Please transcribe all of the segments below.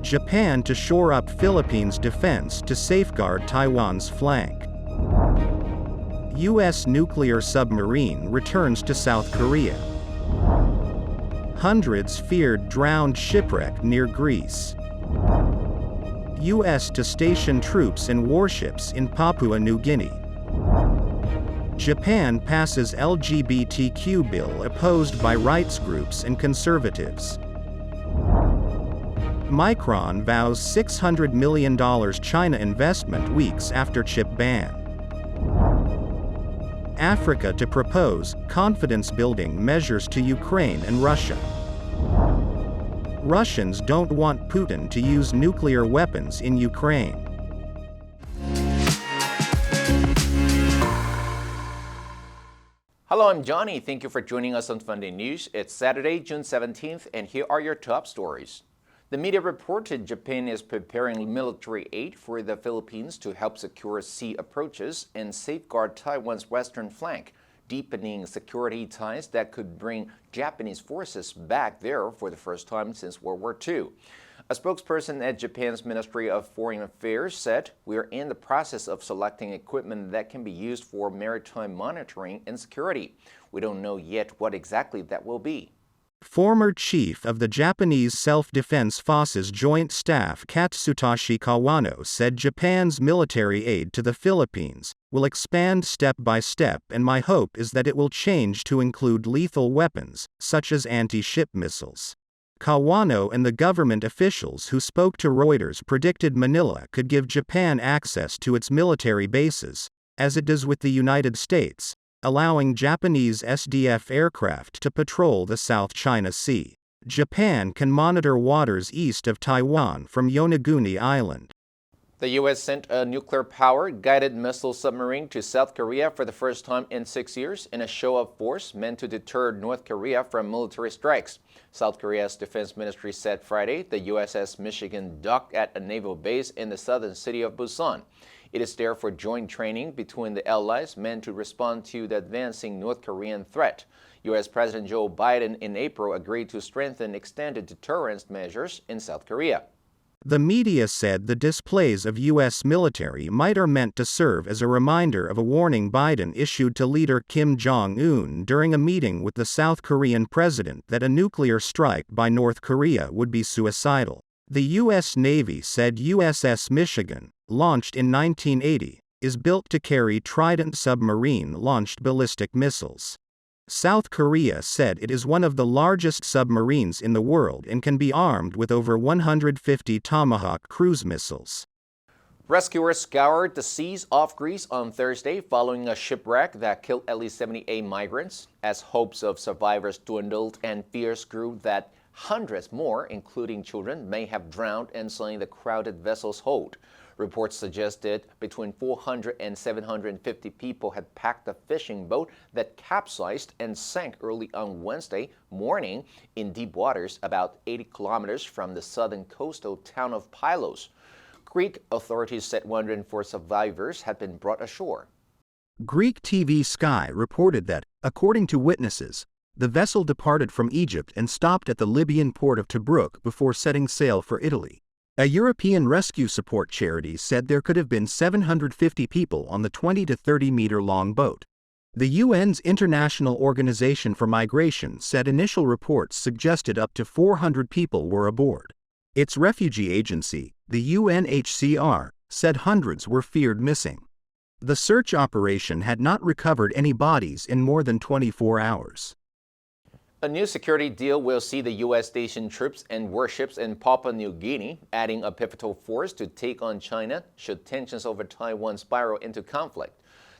Japan to shore up Philippines' defense to safeguard Taiwan's flank. U.S. nuclear submarine returns to South Korea. Hundreds feared drowned shipwreck near Greece. U.S. to station troops and warships in Papua New Guinea. Japan passes LGBTQ bill opposed by rights groups and conservatives. Micron vows $600 million China investment weeks after chip ban. Africa to propose confidence-building measures to Ukraine and Russia. Russians don't want Putin to use nuclear weapons in Ukraine. Hello, I'm Johnny. Thank you for joining us on Funday News. It's Saturday, June 17th, and here are your top stories. The media reported Japan is preparing military aid for the Philippines to help secure sea approaches and safeguard Taiwan's western flank, deepening security ties that could bring Japanese forces back there for the first time since World War II. A spokesperson at Japan's Ministry of Foreign Affairs said, "We are in the process of selecting equipment that can be used for maritime monitoring and security. We don't know yet what exactly that will be." Former chief of the Japanese Self-Defense Forces Joint Staff Katsutoshi Kawano said Japan's military aid to the Philippines will expand step by step, and my hope is that it will change to include lethal weapons, such as anti-ship missiles. Kawano and the government officials who spoke to Reuters predicted Manila could give Japan access to its military bases, as it does with the United States, allowing Japanese SDF aircraft to patrol the South China Sea. Japan can monitor waters east of Taiwan from Yonaguni Island. The U.S. sent a nuclear-powered guided missile submarine to South Korea for the first time in 6 years in a show of force meant to deter North Korea from military strikes. South Korea's defense ministry said Friday the USS Michigan docked at a naval base in the southern city of Busan. It is there for joint training between the allies meant to respond to the advancing North Korean threat. U.S. President Joe Biden in April agreed to strengthen extended deterrence measures in South Korea. The media said the displays of U.S. military might are meant to serve as a reminder of a warning Biden issued to leader Kim Jong-un during a meeting with the South Korean president that a nuclear strike by North Korea would be suicidal. The U.S. Navy said USS Michigan, launched in 1980, is built to carry Trident submarine-launched ballistic missiles. South Korea said it is one of the largest submarines in the world and can be armed with over 150 Tomahawk cruise missiles. Rescuers scoured the seas off Greece on Thursday following a shipwreck that killed at least 78 migrants, as hopes of survivors dwindled and fears grew that hundreds more, including children, may have drowned inside the crowded vessel's hold. Reports suggested between 400 and 750 people had packed a fishing boat that capsized and sank early on Wednesday morning in deep waters about 80 kilometers from the southern coastal town of Pylos. Greek authorities said 104 survivors had been brought ashore. Greek TV Sky reported that, according to witnesses, the vessel departed from Egypt and stopped at the Libyan port of Tobruk before setting sail for Italy. A European rescue support charity said there could have been 750 people on the 20 to 30 meter long boat. The UN's International Organization for Migration said initial reports suggested up to 400 people were aboard. Its refugee agency, the UNHCR, said hundreds were feared missing. The search operation had not recovered any bodies in more than 24 hours. A new security deal will see the U.S. station troops and warships in Papua New Guinea, adding a pivotal force to take on China should tensions over Taiwan spiral into conflict.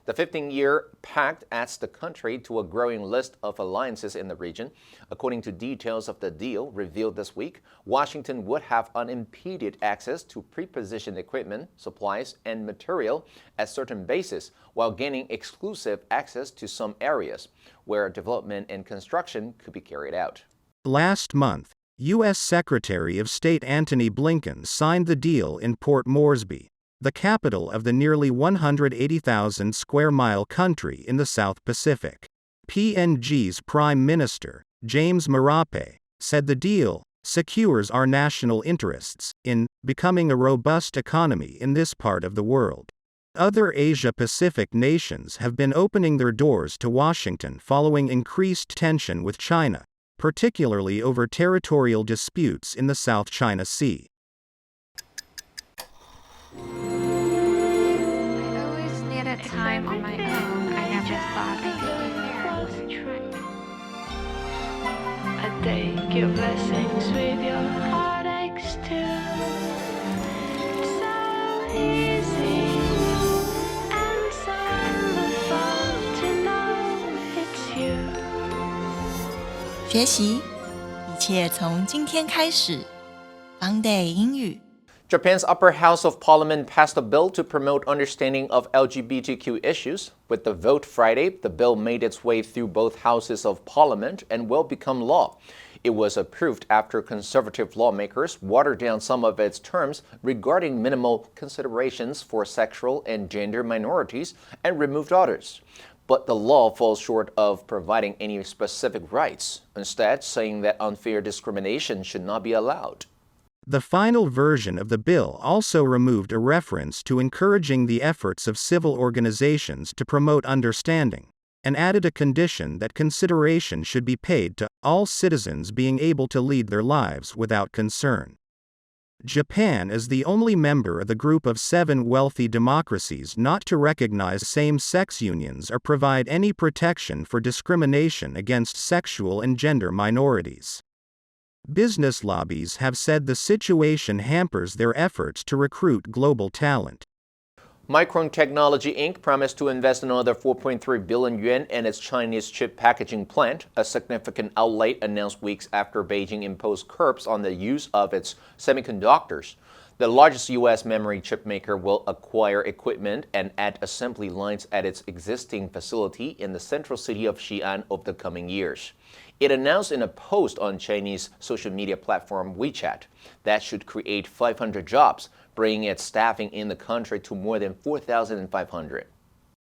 The 15-year pact adds the country to a growing list of alliances in the region. According to details of the deal revealed this week, Washington would have unimpeded access to pre-positioned equipment, supplies, and material at certain bases, while gaining exclusive access to some areas where development and construction could be carried out. Last month, U.S. Secretary of State Antony Blinken signed the deal in Port Moresby, the capital of the nearly 180,000 square mile country in the South Pacific. PNG's Prime Minister, James Marape, said the deal, secures our national interests in becoming a robust economy in this part of the world. Other Asia-Pacific nations have been opening their doors to Washington following increased tension with China, particularly over territorial disputes in the South China Sea. I always needed time on my own. I never thought I'd be here. I take your blessings with your heartaches too. It's so easy and so wonderful to know it's you. 学习，一切从今天开始。Funday 英语。Japan's upper house of parliament passed a bill to promote understanding of LGBTQ issues. With the vote Friday, the bill made its way through both houses of parliament and will become law. It was approved after conservative lawmakers watered down some of its terms regarding minimal considerations for sexual and gender minorities and removed others. But the law falls short of providing any specific rights, instead saying that unfair discrimination should not be allowed. The final version of the bill also removed a reference to encouraging the efforts of civil organizations to promote understanding, and added a condition that consideration should be paid to all citizens being able to lead their lives without concern. Japan is the only member of the group of 7 wealthy democracies not to recognize same-sex unions or provide any protection for discrimination against sexual and gender minorities. Business lobbies have said the situation hampers their efforts to recruit global talent. Micron Technology Inc. promised to invest another 4.3 billion yuan in its Chinese chip packaging plant, a significant outlay announced weeks after Beijing imposed curbs on the use of its semiconductors. The largest U.S. memory chip maker will acquire equipment and add assembly lines at its existing facility in the central city of Xi'an over the coming years. It announced in a post on Chinese social media platform WeChat that should create 500 jobs, bringing its staffing in the country to more than 4,500.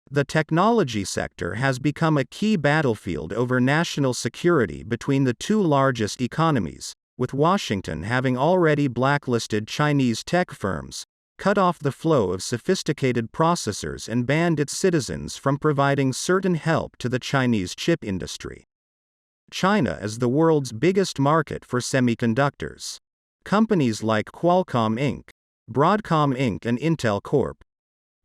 The technology sector has become a key battlefield over national security between the two largest economies, with Washington having already blacklisted Chinese tech firms, cut off the flow of sophisticated processors and banned its citizens from providing certain help to the Chinese chip industry. China is the world's biggest market for semiconductors. Companies like Qualcomm Inc., Broadcom Inc., and Intel Corp.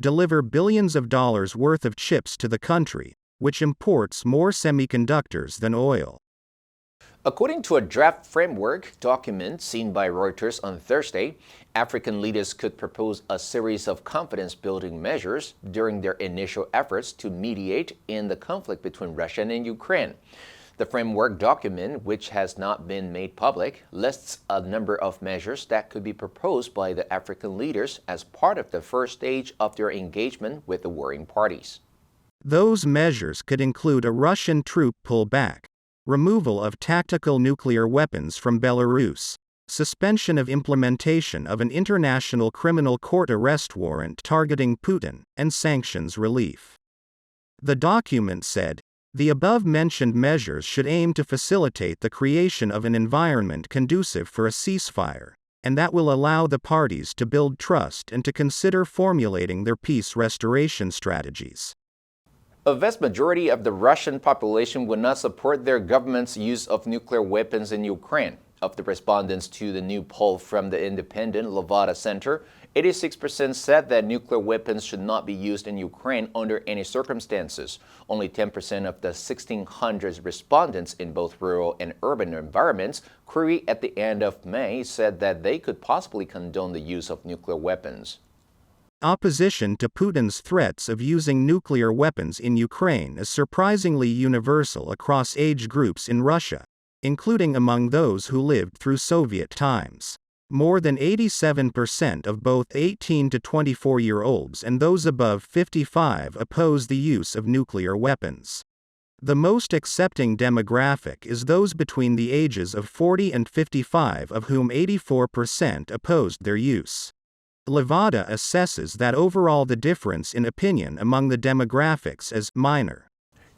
deliver billions of dollars worth of chips to the country, which imports more semiconductors than oil. According to a draft framework document seen by Reuters on Thursday, African leaders could propose a series of confidence-building measures during their initial efforts to mediate in the conflict between Russia and Ukraine. The framework document, which has not been made public, lists a number of measures that could be proposed by the African leaders as part of the first stage of their engagement with the warring parties. Those measures could include a Russian troop pullback, removal of tactical nuclear weapons from Belarus, suspension of implementation of an international criminal court arrest warrant targeting Putin, and sanctions relief. The document said, the above-mentioned measures should aim to facilitate the creation of an environment conducive for a ceasefire, and that will allow the parties to build trust and to consider formulating their peace restoration strategies. A vast majority of the Russian population would not support their government's use of nuclear weapons in Ukraine. Of the respondents to the new poll from the independent Levada Center, 86% said that nuclear weapons should not be used in Ukraine under any circumstances. Only 10% of the 1,600 respondents in both rural and urban environments queried at the end of May said that they could possibly condone the use of nuclear weapons. Opposition to Putin's threats of using nuclear weapons in Ukraine is surprisingly universal across age groups in Russia, including among those who lived through Soviet times. More than 87% of both 18 to 24-year-olds and those above 55 oppose the use of nuclear weapons. The most accepting demographic is those between the ages of 40 and 55, of whom 84% opposed their use. Levada assesses that overall the difference in opinion among the demographics is minor.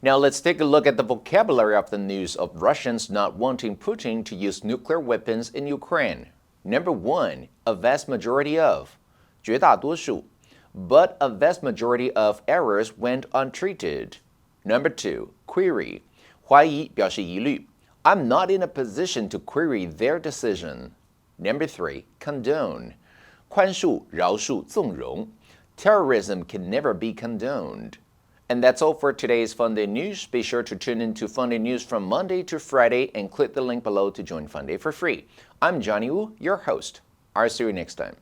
Now let's take a look at the vocabulary of the news of Russians not wanting Putin to use nuclear weapons in Ukraine. Number 1, a vast majority of, 绝大多数, but a vast majority of errors went untreated. Number 2, query, 怀疑表示疑虑. I'm not in a position to query their decision. Number 3, condone, 宽恕、饶恕、纵容. Terrorism can never be condoned. And that's all for today's Funday News. Be sure to tune in to Funday News from Monday to Friday and click the link below to join Funday for free. I'm Johnny Wu, your host. I'll see you next time.